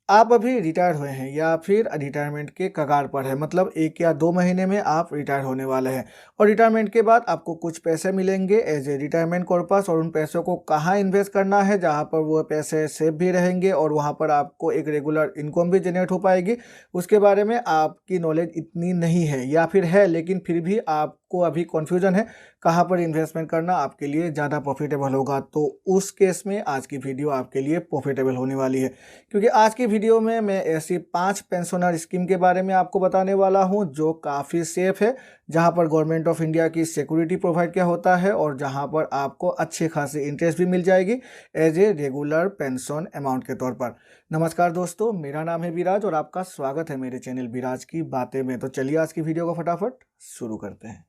आप अभी रिटायर हुए हैं या फिर रिटायरमेंट के कगार पर है, मतलब 1 या 2 महीने में आप रिटायर होने वाले हैं और रिटायरमेंट के बाद आपको कुछ पैसे मिलेंगे एज ए रिटायरमेंट पर्पस, और उन पैसों को कहाँ इन्वेस्ट करना है जहाँ पर वो पैसे सेफ भी रहेंगे और वहाँ पर आपको एक रेगुलर इनकम भी जनरेट हो पाएगी, उसके बारे में आपकी नॉलेज इतनी नहीं है या फिर है लेकिन फिर भी आपको अभी कन्फ्यूजन है कहाँ पर इन्वेस्टमेंट करना आपके लिए ज़्यादा प्रॉफिटेबल होगा। तो उस केस में आज की वीडियो आपके लिए प्रॉफिटेबल होने वाली है, क्योंकि आज की वीडियो में मैं ऐसी 5 पेंशनर स्कीम के बारे में आपको बताने वाला हूं जो काफ़ी सेफ है, जहां पर गवर्नमेंट ऑफ इंडिया की सिक्योरिटी प्रोवाइड किया होता है और जहां पर आपको अच्छी खासी इंटरेस्ट भी मिल जाएगी as a regular pension amount के तौर पर। नमस्कार दोस्तों, मेरा नाम है विराज और आपका स्वागत है मेरे चैनल विराज की बातें में। तो चलिए आज की वीडियो को फटाफट शुरू करते हैं।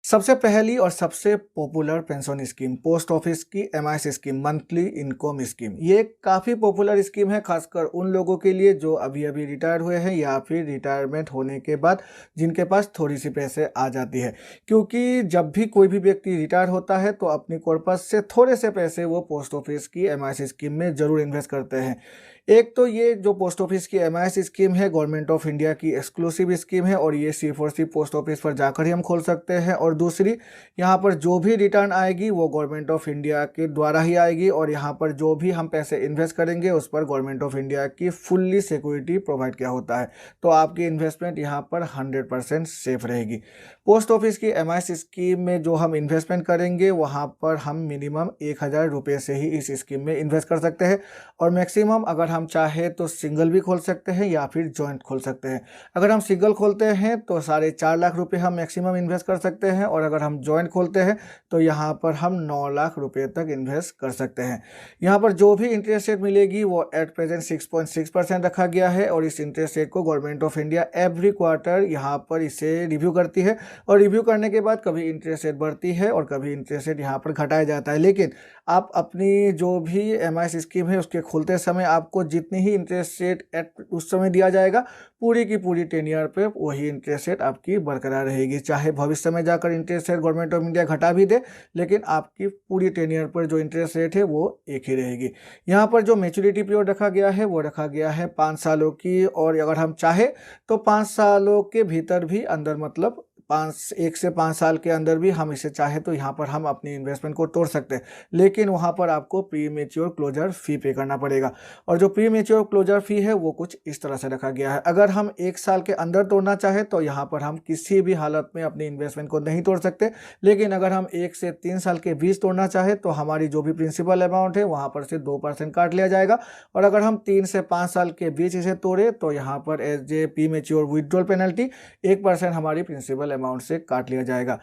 सबसे पहली और सबसे popular pension scheme post office की MIS scheme, monthly income scheme. ये काफ़ी पॉपुलर स्कीम है, खासकर उन लोगों के लिए जो अभी अभी रिटायर हुए हैं या फिर रिटायरमेंट होने के बाद जिनके पास थोड़ी सी पैसे आ जाती है। क्योंकि जब भी कोई भी व्यक्ति रिटायर होता है तो अपनी कॉर्पस से थोड़े से पैसे वो पोस्ट ऑफिस की एमआईएस स्कीम में ज़रूर इन्वेस्ट करते हैं। एक तो ये जो पोस्ट ऑफिस की एमआईएस स्कीम है गवर्नमेंट ऑफ इंडिया की एक्सक्लूसिव स्कीम है और ये सिर्फ और सिर्फ पोस्ट ऑफिस पर जाकर ही हम खोल सकते हैं। और दूसरी, यहाँ पर जो भी रिटर्न आएगी वो गवर्नमेंट ऑफ इंडिया के द्वारा ही आएगी और यहाँ पर जो भी हम पैसे इन्वेस्ट करेंगे उस पर गवर्नमेंट ऑफ इंडिया की फुल्ली सिक्योरिटी प्रोवाइड किया होता है। तो आपकी इन्वेस्टमेंट यहाँ पर 100% सेफ रहेगी। पोस्ट ऑफिस की एमआईएस स्कीम में जो हम इन्वेस्टमेंट करेंगे वहाँ पर हम मिनिमम 1000 रुपये से ही इस स्कीम में इन्वेस्ट कर सकते हैं और मैक्सिमम अगर हम चाहे तो सिंगल भी खोल सकते हैं या फिर जॉइंट खोल सकते हैं। अगर हम सिंगल खोलते हैं तो 4.5 लाख रुपए हम मैक्सिमम इन्वेस्ट कर सकते हैं और अगर हम जॉइंट खोलते हैं तो यहाँ पर हम 9 लाख रुपए तक इन्वेस्ट कर सकते हैं। यहाँ पर जो भी इंटरेस्ट रेट मिलेगी वो एट प्रेजेंट 6.6% रखा गया है और इस इंटरेस्ट रेट को government of India every quarter यहाँ पर इसे रिव्यू करती है और रिव्यू करने के बाद कभी इंटरेस्ट रेट बढ़ती है और कभी इंटरेस्ट रेट यहाँ पर घटाया जाता है। लेकिन आप अपनी जो भी एमआईएस स्कीम है उसके खोलते समय आपको जितनी ही इंटरेस्ट रेट उस समय दिया जाएगा पूरी की पूरी 10 ईयर पे वही इंटरेस्ट रेट आपकी बरकरार रहेगी। चाहे भविष्य में जाकर interest rate government of India घटा भी दे लेकिन आपकी पूरी 10 ईयर पर जो इंटरेस्ट रेट है वो एक ही रहेगी। यहाँ पर जो मैच्योरिटी पीरियड रखा गया है वो रखा गया है 5 सालों की और अगर हम चाहे तो 5 सालों के भीतर भी अंदर, मतलब 1 से 5 साल के अंदर भी हम इसे चाहे तो यहाँ पर हम अपनी इन्वेस्टमेंट को तोड़ सकते हैं, लेकिन वहाँ पर आपको प्री मैच्योर क्लोजर फी पे करना पड़ेगा। और जो प्री मैच्योर क्लोजर फी है वो कुछ इस तरह से रखा गया है। अगर हम 1 साल के अंदर तोड़ना चाहे तो यहाँ पर हम किसी भी हालत में अपनी इन्वेस्टमेंट को नहीं तोड़ सकते, लेकिन अगर हम 1 से 3 साल के बीच तोड़ना चाहे तो हमारी जो भी प्रिंसिपल अमाउंट है वहाँ पर से 2% काट लिया जाएगा और अगर हम 3 से 5 साल के बीच इसे तोड़े तो यहाँ पर as a premature withdrawal penalty 1% हमारी प्रिंसिपल अमाउंट से काट लिया जाएगा।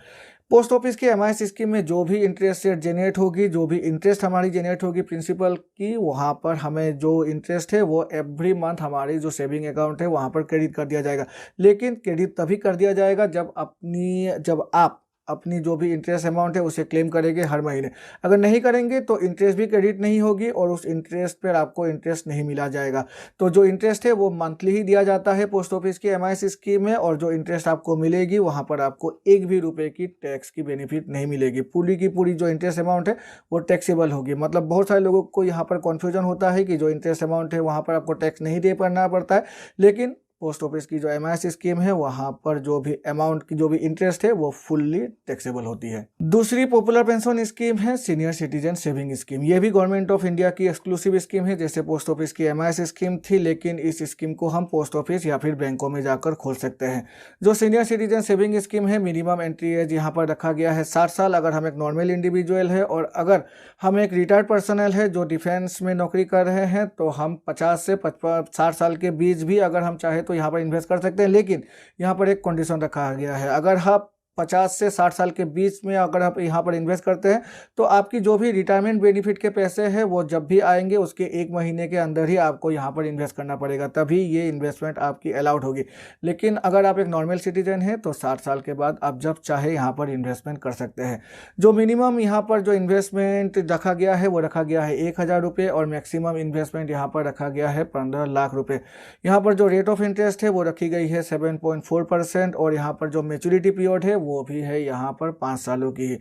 पोस्ट ऑफिस की एमआईएस स्कीम में जो भी इंटरेस्ट रेट जनरेट होगी, जो भी इंटरेस्ट हमारी जनरेट होगी प्रिंसिपल की, वहाँ पर हमें जो इंटरेस्ट है वो एवरी मंथ हमारी जो सेविंग अकाउंट है वहाँ पर क्रेडिट कर दिया जाएगा। लेकिन क्रेडिट तभी कर दिया जाएगा जब आप अपनी जो भी इंटरेस्ट अमाउंट है उसे क्लेम करेंगे हर महीने। अगर नहीं करेंगे तो इंटरेस्ट भी क्रेडिट नहीं होगी और उस इंटरेस्ट पर आपको इंटरेस्ट नहीं मिला जाएगा। तो जो इंटरेस्ट है वो मंथली ही दिया जाता है पोस्ट ऑफिस की एमआईएस स्कीम में और जो इंटरेस्ट आपको मिलेगी वहाँ पर आपको 1 भी रुपये की टैक्स की बेनिफिट नहीं मिलेगी। पूरी की पूरी जो इंटरेस्ट अमाउंट है वो टैक्सेबल होगी। मतलब बहुत सारे लोगों को यहाँ पर कन्फ्यूजन होता है कि जो इंटरेस्ट अमाउंट है वहाँ पर आपको टैक्स नहीं दे करना पड़ता है, लेकिन पोस्ट ऑफिस की जो एमआईएस स्कीम है वहाँ पर जो भी अमाउंट की जो भी इंटरेस्ट है वो फुल्ली टैक्सेबल होती है। दूसरी पॉपुलर पेंशन स्कीम है सीनियर सिटीजन सेविंग स्कीम। ये भी गवर्नमेंट ऑफ इंडिया की एक्सक्लूसिव स्कीम है जैसे पोस्ट ऑफिस की एमआईएस स्कीम थी, लेकिन इस स्कीम को हम पोस्ट ऑफिस या फिर बैंकों में जाकर खोल सकते हैं। जो सीनियर सिटीजन सेविंग स्कीम है मिनिमम एंट्री एज यहाँ पर रखा गया है 60 साल अगर हम एक नॉर्मल इंडिविजुअल है और अगर हम एक रिटायर्ड पर्सनल है जो डिफेंस में नौकरी कर रहे हैं तो हम 50 से 60 साल के बीच भी अगर हम चाहे तो यहाँ पर इन्वेस्ट कर सकते हैं। लेकिन यहाँ पर एक कंडीशन रखा गया है, अगर आप 50 से 60 साल के बीच में अगर आप यहाँ पर इन्वेस्ट करते हैं तो आपकी जो भी रिटायरमेंट बेनिफिट के पैसे हैं वो जब भी आएंगे उसके 1 महीने के अंदर ही आपको यहाँ पर इन्वेस्ट करना पड़ेगा, तभी ये इन्वेस्टमेंट आपकी अलाउड होगी। लेकिन अगर आप एक नॉर्मल सिटीजन हैं तो 60 साल के बाद आप जब चाहे यहाँ पर इन्वेस्टमेंट कर सकते हैं। जो मिनिमम यहाँ पर जो इन्वेस्टमेंट रखा गया है वो रखा गया है 1000 रुपये और मैक्सिमम इन्वेस्टमेंट यहाँ पर रखा गया है 15 लाख रुपये। यहाँ पर जो रेट ऑफ इंटरेस्ट है वो रखी गई है 7.4% और यहाँ पर जो मेच्योरिटी पीरियड है वो भी है यहाँ पर 5 सालों की ही।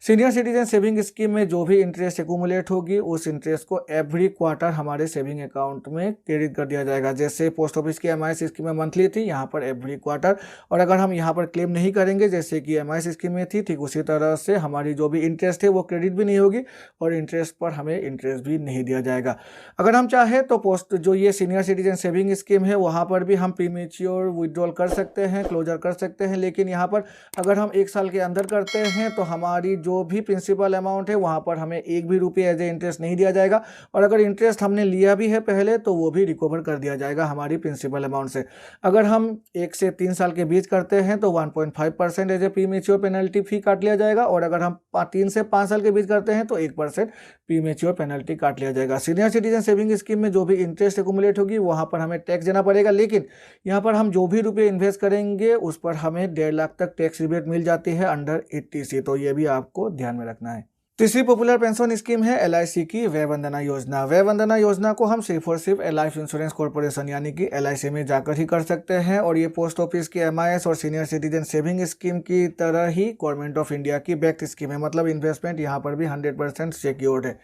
सीनियर सिटीजन सेविंग स्कीम में जो भी इंटरेस्ट एक्यूमुलेट होगी उस इंटरेस्ट को एवरी क्वार्टर हमारे सेविंग अकाउंट में क्रेडिट कर दिया जाएगा। जैसे पोस्ट ऑफिस की एमआईएस स्कीम में मंथली थी, यहाँ पर एवरी क्वार्टर। और अगर हम यहाँ पर क्लेम नहीं करेंगे जैसे कि एमआईएस स्कीम में थी, ठीक उसी तरह से हमारी जो भी इंटरेस्ट है वो क्रेडिट भी नहीं होगी और इंटरेस्ट पर हमें इंटरेस्ट भी नहीं दिया जाएगा। अगर हम चाहें तो पोस्ट जो ये सीनियर सिटीजन सेविंग स्कीम है वहाँ पर भी हम प्रीमेच्योर विड्रॉल कर सकते हैं, क्लोजर कर सकते हैं। लेकिन यहाँ पर अगर हम 1 साल के अंदर करते हैं तो हमारी जो भी प्रिंसिपल अमाउंट है वहाँ पर हमें 1 भी रुपये एज ए इंटरेस्ट नहीं दिया जाएगा। और अगर इंटरेस्ट हमने लिया भी है पहले तो वो भी रिकवर कर दिया जाएगा हमारी प्रिंसिपल अमाउंट से। अगर हम 1 से 3 साल के बीच करते हैं तो 1.5% एज ए प्रीमेच्योर पेनल्टी फी काट लिया जाएगा। और अगर हम 3 से 5 साल के बीच करते हैं तो 1% प्रीमेच्योर पेनल्टी काट लिया जाएगा। सीनियर सिटीजन सेविंग स्कीम में जो भी इंटरेस्ट एक्यूमुलेट होगी वहाँ पर हमें टैक्स देना पड़ेगा। लेकिन यहाँ पर हम जो भी रुपये इन्वेस्ट करेंगे उस पर हमें 1.5 लाख तक टैक्स रिबेट मिल जाती है अंडर 80C। तो ये भी आपको ध्यान में रखना है। तीसरी पॉपुलर पेंशन स्कीम है LIC की वय वंदना योजना। वय वंदना योजना को हम सिर्फ और सिर्फ लाइफ इंश्योरेंस कॉर्पोरेशन यानी कि LIC में जाकर ही कर सकते हैं। और ये पोस्ट ऑफिस की MIS और सीनियर सिटीजन सेविंग स्कीम की तरह ही गवर्नमेंट ऑफ इंडिया की बैक्ड स्कीम है, मतलब इन्वेस्टमेंट यहाँ पर भी 100% सिक्योर्ड है।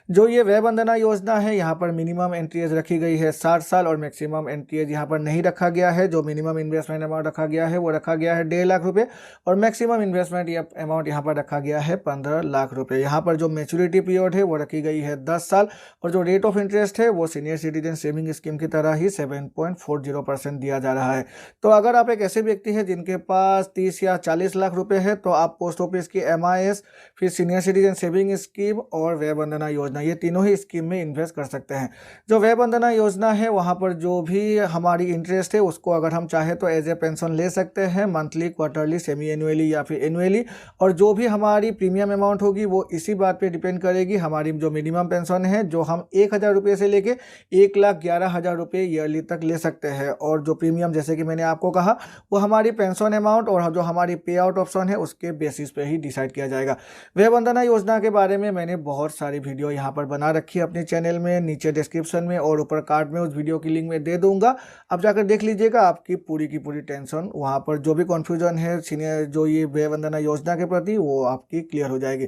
जो ये वय वंदना योजना है यहाँ पर मिनिमम एंट्री एज रखी गई है 60 साल और मैक्सिमम एंट्री एज यहाँ पर नहीं रखा गया है। जो मिनिमम इन्वेस्टमेंट अमाउंट रखा गया है वो रखा गया है 1.5 लाख रुपये और मैक्सिमम इन्वेस्टमेंट अमाउंट यहाँ पर रखा गया है 15 लाख रुपये। यहाँ पर जो मैच्योरिटी पीरियड है वो रखी गई है 10 साल और जो रेट ऑफ इंटरेस्ट है वो सीनियर सिटीजन सेविंग स्कीम की तरह ही 7.40% दिया जा रहा है। तो अगर आप एक ऐसे व्यक्ति हैं जिनके पास 30 या 40 लाख रुपए है तो आप पोस्ट ऑफिस की MIS, फिर सीनियर सिटीजन सेविंग स्कीम और वय वंदना योजना, ये तीनों ही स्कीम में इन्वेस्ट कर सकते हैं। जो वय वंदना योजना है वहाँ पर जो भी हमारी इंटरेस्ट है उसको अगर हम चाहे तो एज ए पेंशन ले सकते हैं, मंथली, क्वार्टरली, सेमी एनुअली या फिर एनुअली। और जो भी हमारी प्रीमियम अमाउंट होगी वो इसी बात पे डिपेंड करेगी। हमारी जो मिनिमम पेंशन है जो हम 1,000 रुपये से लेके 1,11,000 रुपये ईयरली तक ले सकते हैं। और जो प्रीमियम जैसे कि मैंने आपको कहा वो हमारी पेंशन अमाउंट और जो हमारी पे आउट ऑप्शन है उसके बेसिस पे ही डिसाइड किया जाएगा। वय वंदना योजना के बारे में मैंने बहुत सारी वीडियो यहाँ पर बना रखी है अपने चैनल में, नीचे डिस्क्रिप्शन में और ऊपर कार्ड में उस वीडियो की लिंक में दे दूंगा। आप जाकर देख लीजिएगा, आपकी पूरी की पूरी टेंशन वहाँ पर जो भी कन्फ्यूजन है सीनियर जो ये वय वंदना योजना के प्रति वो आपकी क्लियर हो जाएगी।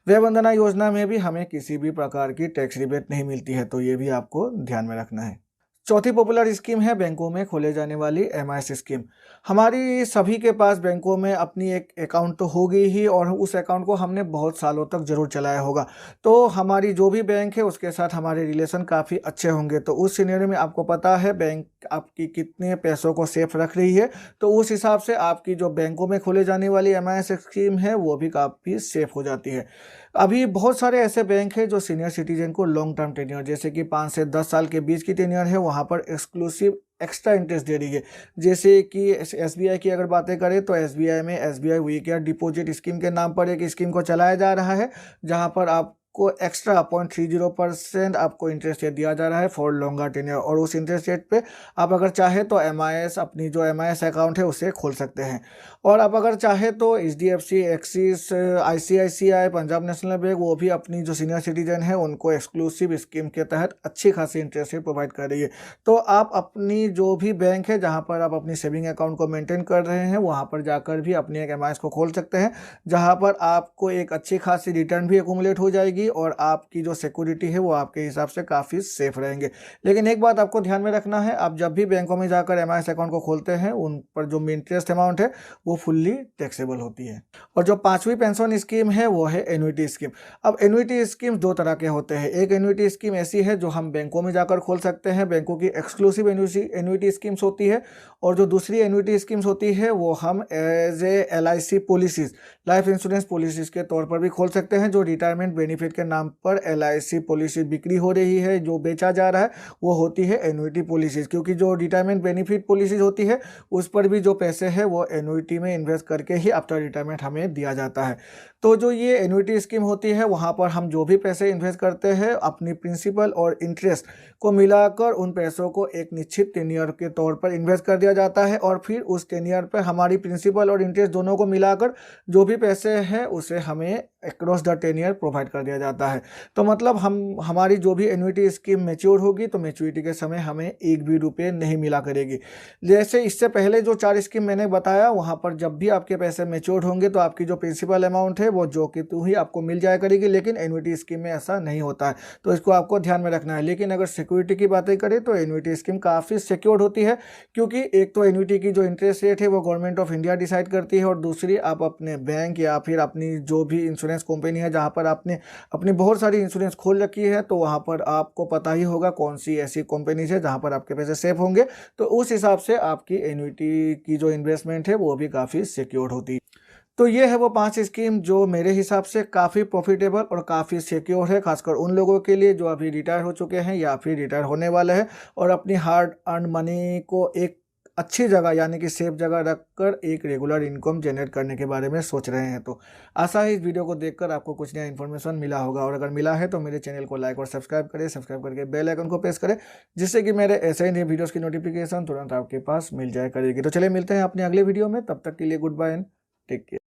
वय वंदना योजना में भी हमें किसी भी प्रकार की टैक्स रिबेट नहीं मिलती है, तो ये भी आपको ध्यान में रखना है। चौथी पॉपुलर स्कीम है बैंकों में खोले जाने वाली MIS स्कीम। हमारी सभी के पास बैंकों में अपनी एक अकाउंट तो होगी ही और उस अकाउंट को हमने बहुत सालों तक जरूर चलाया होगा। तो हमारी जो भी बैंक है उसके साथ हमारे रिलेशन काफ़ी अच्छे होंगे। तो उस सिनेरियो में आपको पता है बैंक आपकी कितने पैसों को सेफ रख रही है, तो उस हिसाब से आपकी जो बैंकों में खोले जाने वाली MIS स्कीम है वो भी काफ़ी सेफ हो जाती है। अभी बहुत सारे ऐसे बैंक हैं जो सीनियर सिटीजन को लॉन्ग टर्म टेन्योर जैसे कि 5 से 10 साल के बीच की टेन्योर है वहाँ पर एक्सक्लूसिव एक्स्ट्रा इंटरेस्ट दे रही है। जैसे कि SBI की अगर बातें करें तो SBI में SBI we care deposit scheme के नाम पर एक स्कीम को चलाया जा रहा है जहाँ पर आपको एक्स्ट्रा 0.30% आपको इंटरेस्ट रेट दिया जा रहा है फॉर लॉन्गर टेन्योर। और उस इंटरेस्ट रेट पे आप अगर चाहे तो MIS अपनी जो MIS अकाउंट है उसे खोल सकते हैं। और आप अगर चाहे तो HDFC, axis, ICICI, Punjab national bank वो भी अपनी जो सीनियर सिटीजन है उनको एक्सक्लूसिव स्कीम के तहत अच्छी खासी इंटरेस्ट रेट प्रोवाइड कर रही है। तो आप अपनी जो भी बैंक है जहाँ पर आप अपनी सेविंग अकाउंट को मेंटेन कर रहे हैं वहाँ पर जाकर भी अपनी एक MIS को खोल सकते हैं जहाँ पर आपको एक अच्छी खासी रिटर्न भी एक्यूमुलेट हो जाएगी और आपकी जो सिक्योरिटी है वो आपके हिसाब से काफ़ी सेफ रहेंगे। लेकिन एक बात आपको ध्यान में रखना है, आप जब भी बैंकों में जाकर MIS अकाउंट को खोलते हैं उन पर जो इंटरेस्ट अमाउंट है वो फुल्ली टैक्सेबल होती है। और जो पांचवी पेंशन स्कीम है वो है एन्युटी स्कीम। अब एन्युटी स्कीम दो तरह के होते हैं। एक एन्युटी स्कीम ऐसी है जो हम बैंकों में जाकर खोल सकते हैं, बैंकों की एक्सक्लूसिव एन्युटी स्कीम्स होती है। और जो दूसरी एन्युटी स्कीम्स होती है वो हम as a LIC policies, life insurance policies के तौर पर भी खोल सकते हैं। जो रिटायरमेंट बेनिफिट के नाम पर LIC पॉलिसी बिक्री हो रही है, जो बेचा जा रहा है वो होती है एन्युटी पॉलिसीज। क्योंकि जो रिटायरमेंट बेनिफिट पॉलिसीज होती है उस पर भी जो पैसे है वो एन्युटी में इन्वेस्ट करके ही आफ्टर रिटायरमेंट हमें दिया जाता है। तो जो ये एन्युटी स्कीम होती है वहाँ पर हम जो भी पैसे इन्वेस्ट करते हैं अपनी प्रिंसिपल और इंटरेस्ट को मिलाकर उन पैसों को एक निश्चित टेन्योर के तौर पर इन्वेस्ट कर दिया जाता है और फिर उस टेन्योर पर हमारी प्रिंसिपल और इंटरेस्ट दोनों को मिलाकर जो भी पैसे हैं उसे हमें अक्रॉस द 10 ईयर प्रोवाइड कर दिया जाता है। तो मतलब हमारी जो भी एन्युटी स्कीम मैच्योर होगी तो मैच्योरिटी के समय हमें एक भी रुपये नहीं मिला करेगी। जैसे इससे पहले जो 4 स्कीम मैंने बताया, वहाँ पर जब भी आपके पैसे मैच्योर होंगे तो आपकी जो प्रिंसिपल अमाउंट है वो जो कि तू ही आपको मिल जाया करेगी, लेकिन एन्युटी स्कीम में ऐसा नहीं होता है, तो इसको आपको ध्यान में रखना है। लेकिन अगर सिक्योरिटी की बातें करें तो एन्युटी स्कीम काफ़ी सिक्योर्ड होती है, क्योंकि एक तो एन्युटी की जो इंटरेस्ट रेट है वो गवर्नमेंट ऑफ इंडिया डिसाइड करती है, और दूसरी आप अपने बैंक या फिर अपनी जो भी इंश्योरेंस कंपनी है जहाँ पर आपने अपनी बहुत सारी इंश्योरेंस खोल रखी है, तो वहाँ पर आपको पता ही होगा कौन सी ऐसी कंपनीज है जहाँ पर आपके पैसे सेफ होंगे। तो उस हिसाब से आपकी एन्युटी की जो इन्वेस्टमेंट है वो भी काफ़ी सिक्योर्ड होती है। तो ये है वो 5 स्कीम जो मेरे हिसाब से काफ़ी प्रॉफिटेबल और काफ़ी सिक्योर है, खासकर उन लोगों के लिए जो अभी रिटायर हो चुके हैं या फिर रिटायर होने वाले हैं और अपनी हार्ड अर्न मनी को एक अच्छी जगह यानी कि सेफ जगह रखकर एक रेगुलर इनकम जनरेट करने के बारे में सोच रहे हैं। तो आशा है इस वीडियो को देखकर आपको कुछ नया इन्फॉर्मेशन मिला होगा, और अगर मिला है तो मेरे चैनल को लाइक और सब्सक्राइब करें, सब्सक्राइब करके बेल आइकन को प्रेस करें, जिससे कि मेरे ऐसे ही नए वीडियोज़ की नोटिफिकेशन तुरंत आपके पास मिल जाया करेगी। तो चलिए मिलते हैं अपने अगले वीडियो में, तब तक के लिए good bye and take care.